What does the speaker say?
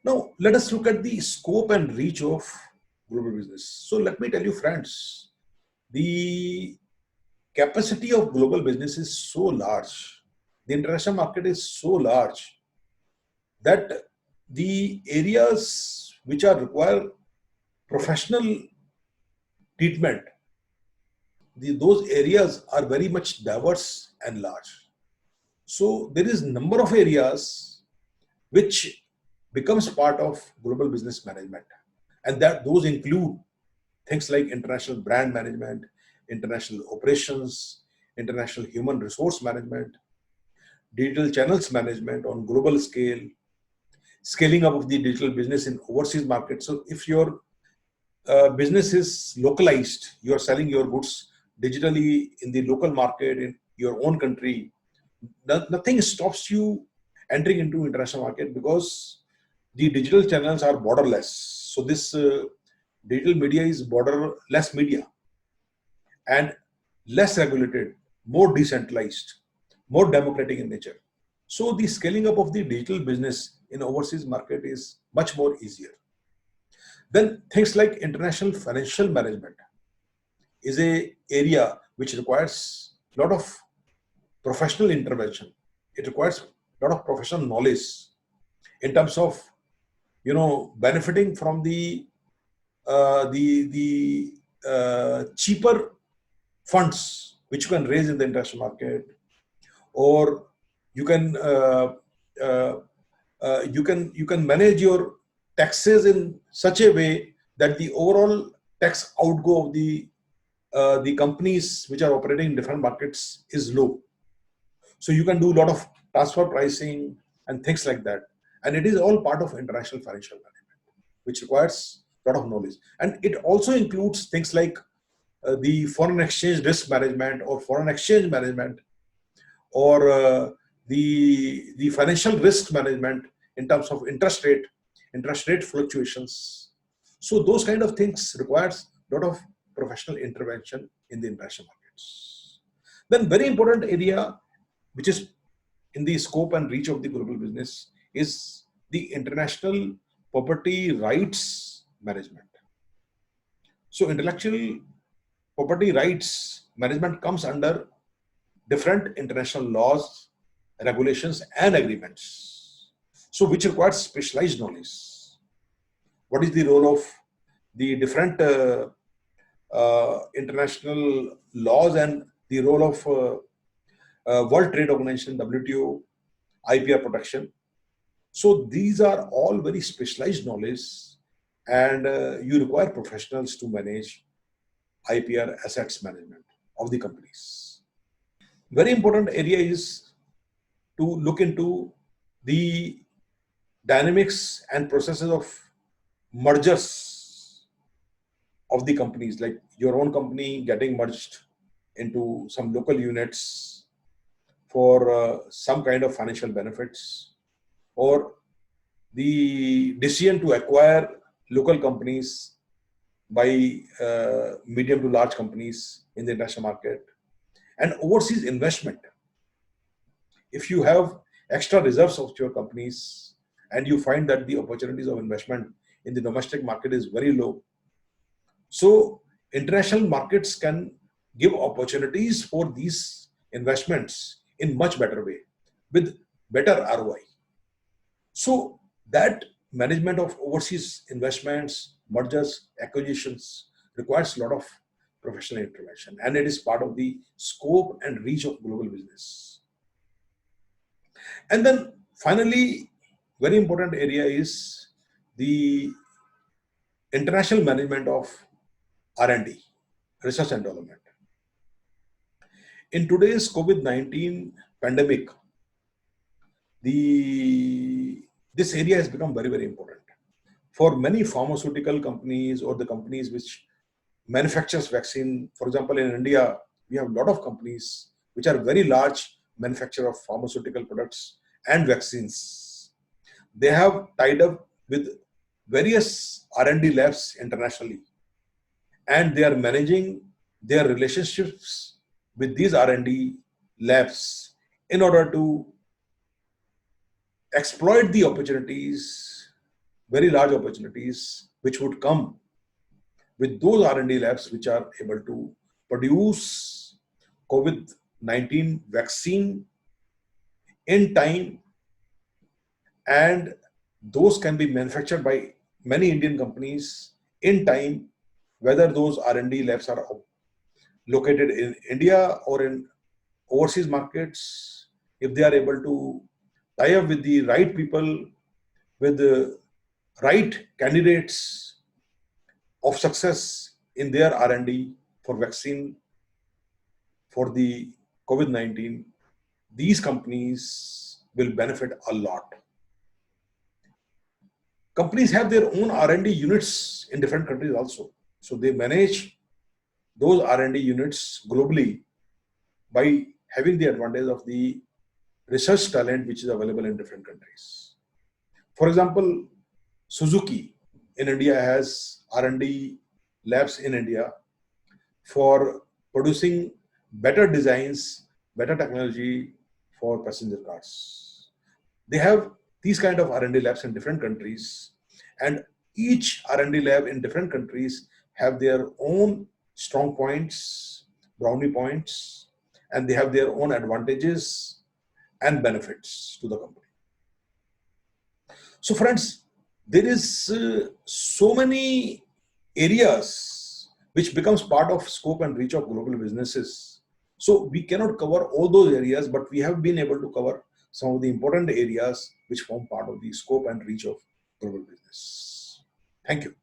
Now, let us look at the scope and reach of global business. So, let me tell you, friends, the capacity of global business is so large, the international market is so large that the areas which are require professional treatment, those areas are very much diverse and large. So there is number of areas which becomes part of global business management, and that those include things like international brand management, international operations, international human resource management, digital channels management on global scale, scaling up of the digital business in overseas markets. So if your business is localized, you are selling your goods digitally in the local market in your own country, nothing stops you entering into international market because the digital channels are borderless. So this digital media is borderless media and less regulated, more decentralized, more democratic in nature. So the scaling up of the digital business in overseas market is much more easier. Then things like international financial management is a area which requires a lot of professional intervention. It requires a lot of professional knowledge in terms of benefiting from the cheaper funds which you can raise in the international market, or you can you can manage your taxes in such a way that the overall tax outgo of the companies which are operating in different markets is low. So you can do a lot of transfer pricing and things like that, and it is all part of international financial management, which requires a lot of knowledge. And it also includes things like the foreign exchange risk management or foreign exchange management, or the financial risk management in terms of interest rate fluctuations. So those kind of things requires a lot of professional intervention in the international markets. Then very important area which is in the scope and reach of the global business is the international property rights management. So intellectual property rights management comes under different international laws, regulations, and agreements. So which requires specialized knowledge. What is the role of the different international laws and the role of World Trade Organization, WTO, IPR protection. So these are all very specialized knowledge, and you require professionals to manage IPR assets management of the companies. Very important area is to look into the dynamics and processes of mergers of the companies, like your own company getting merged into some local units for some kind of financial benefits, or the decision to acquire local companies by medium to large companies in the international market, and overseas investment. If you have extra reserves of your companies and you find that the opportunities of investment in the domestic market is very low, so international markets can give opportunities for these investments in much better way with better ROI. So that management of overseas investments, mergers, acquisitions requires a lot of professional intervention, and it is part of the scope and reach of global business. And then finally, very important area is the international management of R&D, research and development. In today's COVID-19 pandemic, this area has become very, very important. For many pharmaceutical companies or the companies which manufactures vaccine, for example, in India, we have a lot of companies which are very large manufacturer of pharmaceutical products and vaccines. They have tied up with various R&D labs internationally, and they are managing their relationships with these R&D labs in order to exploit the opportunities very large opportunities which would come with those R&D labs which are able to produce COVID-19 vaccine in time, and those can be manufactured by many Indian companies in time, whether those R&D labs are located in India or in overseas markets. If they are able to tie up with the right people, with the right candidates of success in their R&D for vaccine for the COVID-19, these companies will benefit a lot. Companies have their own R&D units in different countries also. So they manage those R&D units globally by having the advantage of the research talent which is available in different countries. For example, Suzuki in India has R&D labs in India for producing better designs, better technology for passenger cars. They have these kind of R&D labs in different countries, and each R&D lab in different countries have their own strong points, brownie points, and they have their own advantages and benefits to the company. So friends, there is so many areas which becomes part of scope and reach of global businesses. So we cannot cover all those areas, but we have been able to cover some of the important areas which form part of the scope and reach of global business. Thank you.